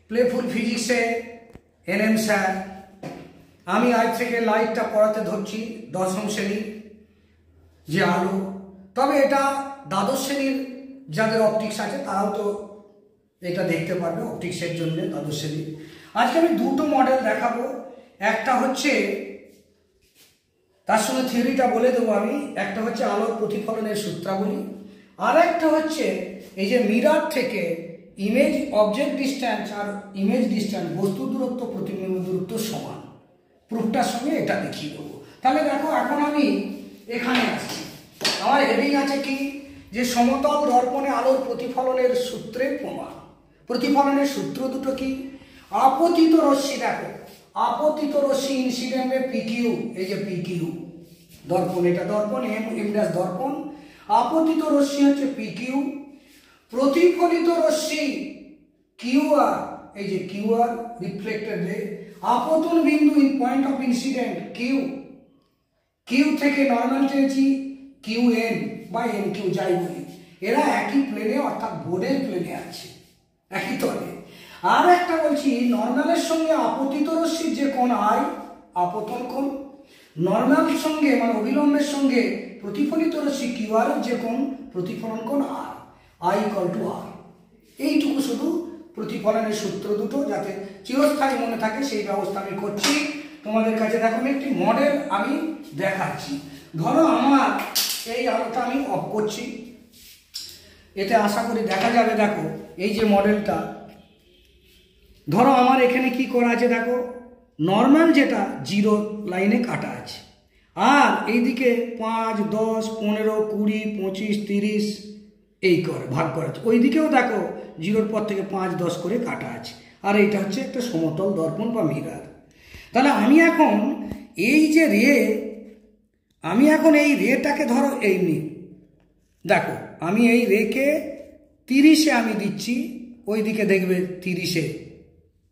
Playful ফিজিক্সে NM sir. আমি আজ থেকে লাইটটা পড়াতে ধরছি দশম শ্রেণীর যে আলো, তবে এটা দ্বাদশ শ্রেণীর যাদের অপটিক্স আছে তারাও তো এটা দেখতে পারবে অপটিক্সের জন্য দ্বাদশ শ্রেণী। আজকে আমি দুটো মডেল দেখাবো, একটা হচ্ছে তার সঙ্গে থিওরিটা বলে দেবো আমি, একটা হচ্ছে আলোর প্রতিফলনের সূত্রাবলী, আর একটা হচ্ছে এই যে মিরর থেকে ইমেজ অবজেক্ট ডিস্ট্যান্স আর ইমেজ ডিস্ট্যান্স বস্তু দূরত্ব প্রতিবিম্ব দূরত্ব সমান, প্রুফটার সঙ্গে এটা দেখিয়ে দেবো। তাহলে দেখো এখন আমি এখানে আসছি, আমার হেডিং আছে কি যে সমতল দর্পণে আলোর প্রতিফলনের সূত্রের প্রমাণ। প্রতিফলনের সূত্র দুটো কি? আপতিত রশ্মি, দেখো আপতিত রশ্মি ইনসিডেন্টে পিকিউ, এই যে পিকিউ দর্পণ, এটা দর্পণ এম ড্যাশ দর্পণ, আপতিত রশ্মি হচ্ছে পিকিউ, প্রতিফলিত রশ্মি কিউআর, এই যে কিউআর রিফ্লেক্টেড রে, আপতন বিন্দু in point of incident Q, Q থেকে নর্মাল টেনেছি কিউ এন বা এন কিউ যাই বলি, এরা একই প্লেনে অর্থাৎ বোর্ডের প্লেনে আছে, একই তলে। আর একটা বলছি নর্মালের সঙ্গে আপতিত রশ্মির যে কোণ আই, আপতন কোণ, নর্মালের সঙ্গে মানে অভিলম্বের সঙ্গে প্রতিফলিত রশ্মি কিউআর এর যে কোণ প্রতিফলন কোণ আর, আই ইকুয়াল টু আর। এইটুকু শুধু প্রতিফলনের সূত্র দুটো যাতে চিরস্থায়ী মনে থাকে সেই ব্যবস্থা আমি করছি তোমাদের কাছে। দেখো আমি একটি মডেল আমি দেখাচ্ছি। ধরো আমার এই আলোটা আমি অফ করছি, এতে আশা করি দেখা যাবে। দেখো এই যে মডেলটা, ধরো আমার এখানে কি করা আছে, দেখো নর্মাল যেটা জিরো লাইনে কাটা আছে, আর এইদিকে 5, 10, 15, 20, 25, 30 এই করে ভাগ করা আছে। ওই দিকেও দেখো জিরোর পর থেকে 5, 10 করে কাটা আছে, আর এইটা হচ্ছে একটা সমতল দর্পণ বা মিরর। তাহলে আমি এখন এই যে রে, আমি এখন এই রেটাকে ধরো এই নি, দেখো আমি এই রেকে 30-এ আমি দিচ্ছি, ওই দিকে দেখবে 30-এ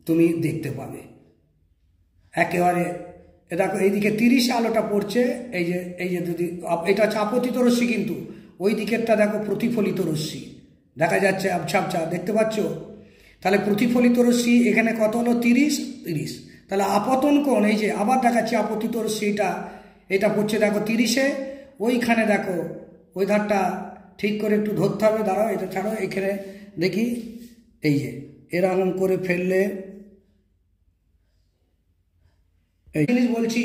তুমি দেখতে পাবে একেবারে। দেখো এইদিকে 30-এ আলোটা পড়ছে, এই যে যদি এটা হচ্ছে আপতিত রশ্মি, কিন্তু ওই দিকেরটা দেখো প্রতিফলিত রশ্মি দেখা যাচ্ছে, আবছা আবছা দেখতে পাচ্ছ। তাহলে প্রতিফলিত রশ্মি এখানে কত হলো 30, তাহলে আপতন কোণ এই যে আবার দেখাচ্ছি আপতিত রশ্মিটা, এটা পড়ছে দেখো 30-এ, ওইখানে দেখো ওই ধারটা ঠিক করে একটু ধরতে হবে, দাঁড়াও এটা ছাড়ো, এখানে দেখি এই যে এরকম করে ফেললে এই জিনিস বলছি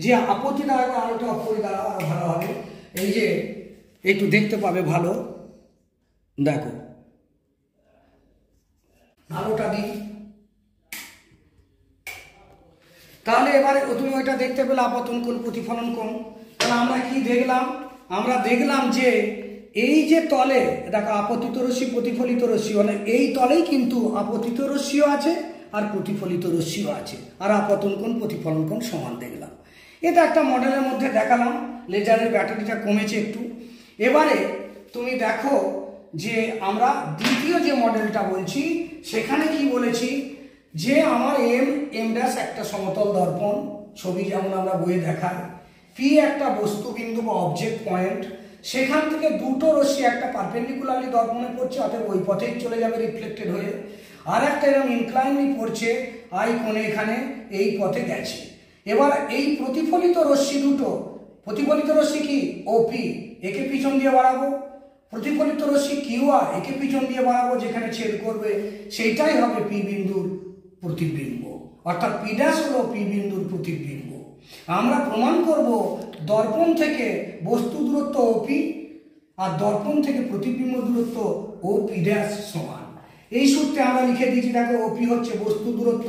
যে আপত্তি দাঁড়াবে, আলোটা অফ করে দাঁড়াও আরো ভালো হবে, এই যে একটু দেখতে পাবে ভালো। দেখো আলোটা দিই, তাহলে এবারে তুমি ওইটা দেখতে পেলে আপতন কোণ প্রতিফলন কোণ। তাহলে আমরা কি দেখলাম? আমরা দেখলাম যে এই যে তলে দেখো আপতিত রশ্মি প্রতিফলিত রশ্মি, মানে এই তলেই কিন্তু আপতিত রশ্মিও আছে আর প্রতিফলিত রশ্মিও আছে, আর আপতন কোণ প্রতিফলন কোণ সমান দেখলাম। এটা একটা মডেলের মধ্যে দেখালাম, লেজারের ব্যাটারিটা কমেছে একটু। এবারে তুমি দেখো যে আমরা দ্বিতীয় যে মডেলটা বলছি সেখানে কি বলেছি যে আমার এম ড্যাশ একটা সমতল দর্পণ, ছবি যেমন আমরা বইয়ে দেখাই, পি একটা বস্তুবিন্দু বা অবজেক্ট পয়েন্ট, সেখান থেকে দুটো রশ্মি একটা পারপেন্ডিকুলারলি দর্পণে পড়ছে, অর্থাৎ ওই পথেই চলে যাবে রিফ্লেক্টেড হয়ে, আর একটা এরকম ইনক্লাইনলি পড়ছে আই কোণে এখানে এই পথে গেছে। এবার এই প্রতিফলিত রশ্মি দুটো, প্রতিফলিত রশ্মি কি ওপি, একে পিছন দিয়ে বাড়াবো, প্রতিফলিত রশ্মি কিউআর একে পিছন দিয়ে বাড়াবো, যেখানে ছেদ করবে সেইটাই হবে পি বিন্দুর প্রতিবিম্ব, অর্থাৎ পি ড্যাশ হলো পি বিন্দুর প্রতিবিম্ব। আমরা প্রমাণ করব দর্পণ থেকে বস্তু দূরত্ব ওপি আর দর্পণ থেকে প্রতিবিম্ব দূরত্ব ও পি ড্যাশ সমান। এই সূত্রে আমরা লিখে দিয়েছি, দেখো ওপি হচ্ছে বস্তু দূরত্ব,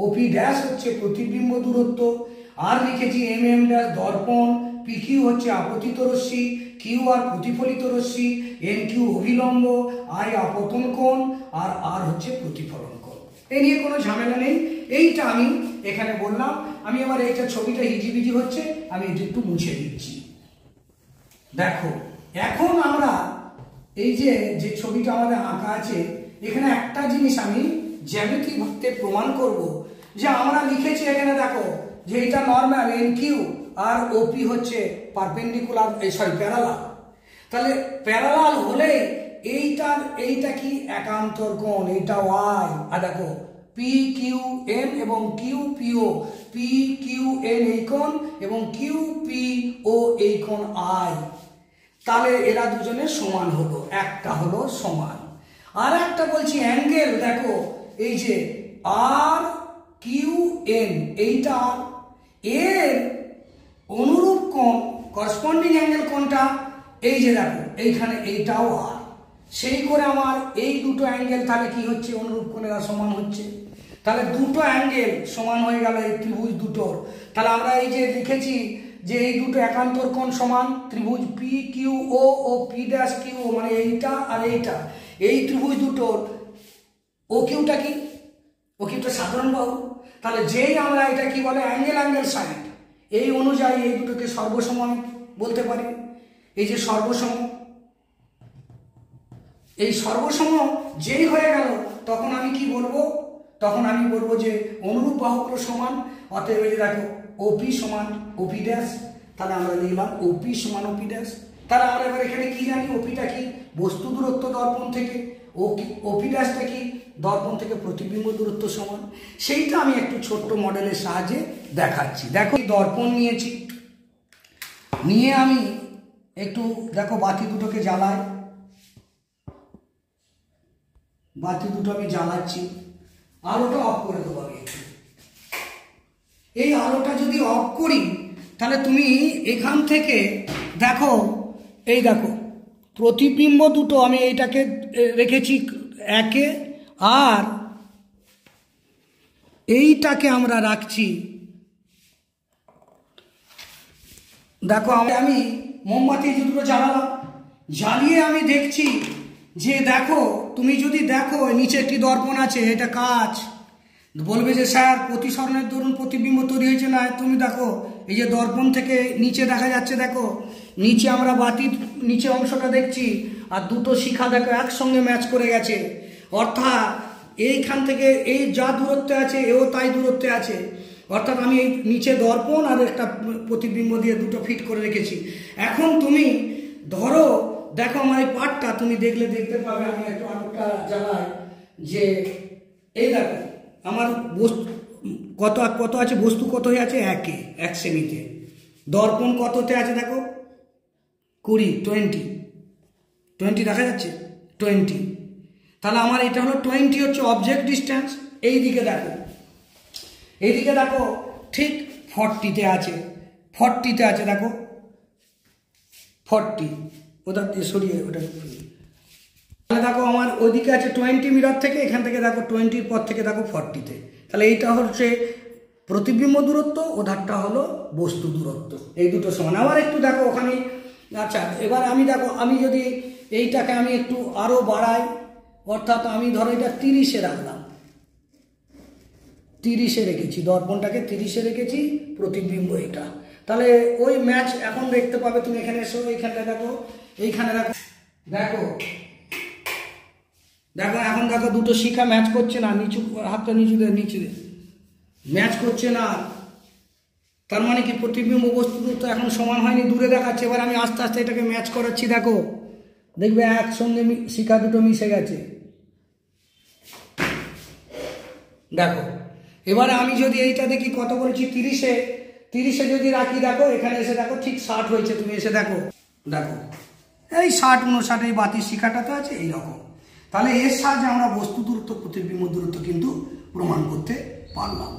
ওপি ড্যাশ হচ্ছে প্রতিবিম্ব দূরত্ব, আর লিখেছি এম ড্যাশ দর্পণ, পি কিউ হচ্ছে আপতিত রশ্মি, কিউ আর প্রতিফলিত রশ্মি, এন কিউ অভিলম্ব, আই আপতন কোণ, আর আর হচ্ছে প্রতিফলন কোণ। এই নিয়ে কোনো ঝামেলা নেই, এইটা আমি এখানে বললাম। আমি এবার এইটা ছবিটা হিজিবিজি হচ্ছে, আমি এটা একটু মুছে দিচ্ছি। দেখো এখন আমরা এই যে ছবিটা আমাদের আঁকা আছে, এখানে একটা জিনিস আমি জ্যামিতি ভাবে প্রমাণ করব যে আমরা লিখেছি এখানে দেখো যে এটা নর্মাল এন কিউ আর ওপি হচ্ছে পারপেন্ডিকুলার, সরি প্যারালাল। তাহলে প্যারালাল হলে এইটা কি একান্তর কোণ, এইটা ওয়াই, আর দেখো পি কিউ এন এবং কিউ পিও, পি কিউ এন এই কোণ এবং কিউ পি ও এই কোণ আই, তাহলে এরা দুজনে সমান হলো, একটা হলো সমান। আর একটা বলছি অ্যাঙ্গেল, দেখো এই যে আর কিউ এন, এইটা এর অনুরূপ কোণ করসপন্ডিং অ্যাঙ্গেল কোনটা, এই যে দেখো এইখানে এইটাও আর, সেই করে আমার এই দুটো অ্যাঙ্গেল তাহলে কি হচ্ছে, অনুরূপ কোণেরা সমান হচ্ছে। তাহলে দুটো অ্যাঙ্গেল সমান হয়ে গেল এই ত্রিভুজ দুটোর। তাহলে আমরা এই যে লিখেছি যে এই দুটো একান্তর কোণ সমান, ত্রিভুজ পি কিউ ও পি ড্যাশ কিউ, মানে এইটা আর এইটা, এই ত্রিভুজ দুটোর ও কিউটা কি, ও কিউটা সাধারণ বাহু। তাহলে যেই আমরা এটা কি বলে অ্যাঙ্গেল সাইড, এই অনুযায়ী এই দুটোকে সর্বসম বলতে পারি। এই যে সর্বসম, এই সর্বসম যেই হয়ে গেল তখন আমি কি বলবো, তখন আমি বলবো যে অনুরূপ বাহুগুলো সমান। অতএব এই যে দেখো ওপি সমান ওপি ড্যাশ, তাহলে আমরা লিখলাম ওপি সমান ওপি ড্যাশ। তাহলে আমরা এবার এখানে কি জানি, ওপিটা কি, বস্তু দূরত্ব দর্পণ থেকে, ওপি ড্যাশটা কি, দর্পণ থেকে প্রতিবিম্ব দূরত্ব সমান। সেইটা আমি একটু ছোট্ট মডেলের সাহায্যে দেখাচ্ছি। দেখো দর্পণ নিয়েছি, নিয়ে আমি একটু দেখো বাতি দুটোকে জ্বালাই, বাতি দুটো আমি জ্বালাচ্ছি, আলোটা অফ করে দেবো আমি। এই আলোটা যদি অফ করি তাহলে তুমি এখান থেকে দেখো, এই দেখো প্রতিবিম্ব দুটো আমি এইটাকে রেখেছি একে, আর এইটাকে আমরা রাখছি, দেখো আমি মোমবাতি দুটো জ্বালালাম, জ্বালিয়ে আমি দেখছি যে দেখো, তুমি যদি দেখো নিচে একটি দর্পণ আছে, এটা কাঁচ, বলবে যে স্যার প্রতিসরণের দরুন প্রতিবিম্ব তৈরি হয়েছে না। তুমি দেখো এই যে দর্পণ থেকে নিচে দেখা যাচ্ছে, দেখো নিচে আমরা বাতির নিচে অংশটা দেখছি, আর দুটো শিখা দেখো একসঙ্গে ম্যাচ করে গেছে, অর্থাৎ এইখান থেকে এই যা দূরত্বে আছে এও তাই দূরত্বে আছে, অর্থাৎ আমি এই নিচে দর্পণ আর একটা প্রতিবিম্ব দিয়ে দুটো ফিট করে রেখেছি। এখন তুমি ধরো দেখো আমার এই পার্টটা তুমি দেখলে দেখতে পাবে, আমি একটু আলোটা জ্বালাই, যে এই দেখো আমার বস্তু কত কত আছে, বস্তু কত হয়ে আছে, একে, 1 সেমিতে। দর্পণ কততে আছে দেখো 20, 20 দেখা যাচ্ছে 20। তাহলে আমার এটা হলো 20 হচ্ছে অবজেক্ট ডিস্টেন্স। এইদিকে দেখো, এইদিকে দেখো ঠিক 40-তে আছে, 40-তে আছে দেখো 40, ওটা সরিয়ে ওটা, তাহলে দেখো আমার ওইদিকে আছে 20 মিটার থেকে, এখান থেকে দেখো 20-র পর থেকে দেখো 40-তে। তাহলে এইটা হচ্ছে প্রতিবিম্ব দূরত্ব, ওধারটা হলো বস্তু দূরত্ব, এই দুটো সমান। আবার একটু দেখো ওখানে, আচ্ছা এবার আমি দেখো, আমি যদি এইটাকে আমি একটু আরো বাড়াই, অর্থাৎ আমি ধরো এটা 30-এ রাখলাম, 30-এ রেখেছি, দর্পণটাকে 30-এ রেখেছি, প্রতিবিম্ব এটা, তাহলে ওই ম্যাচ এখন দেখতে পাবে। তুমি এখানে এসো, এইখানটা দেখো, এইখানে দেখো, দেখো দেখো এখন দেখো দুটো শিখা ম্যাচ করছে না, নিচু হাতটা নিচে ম্যাচ করছে না, তার মানে কি প্রতিবিম্ব বস্তু তো এখন সমান হয়নি, দূরে দেখাচ্ছে। এবার আমি আস্তে আস্তে এটাকে ম্যাচ করাচ্ছি, দেখো দেখবে একসঙ্গে শিখা দুটো মিশে গেছে, দেখো। এবারে আমি যদি এইটা দেখি কত বলছি, 30-এ যদি রাখি, দেখো এখানে এসে দেখো ঠিক 60 হয়েছে, তুমি এসে দেখো, দেখো এই 60-59 এই বাতির শিখাটাতে আছে এইরকম। তাহলে এর সাহায্যে আমরা বস্তু দূরত্ব প্রতিবিম্ব দূরত্ব কিন্তু প্রমাণ করতে পারলাম।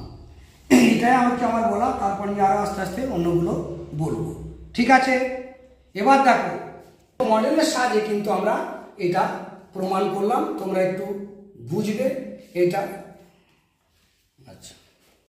এটাই আমার বলা, তারপর আমি আরো আস্তে আস্তে অন্যগুলো বলবো, ঠিক আছে। এবার দেখো মডেলের সাহায্যে কিন্তু আমরা এটা প্রমাণ করলাম, তোমরা একটু বুঝবে এটা।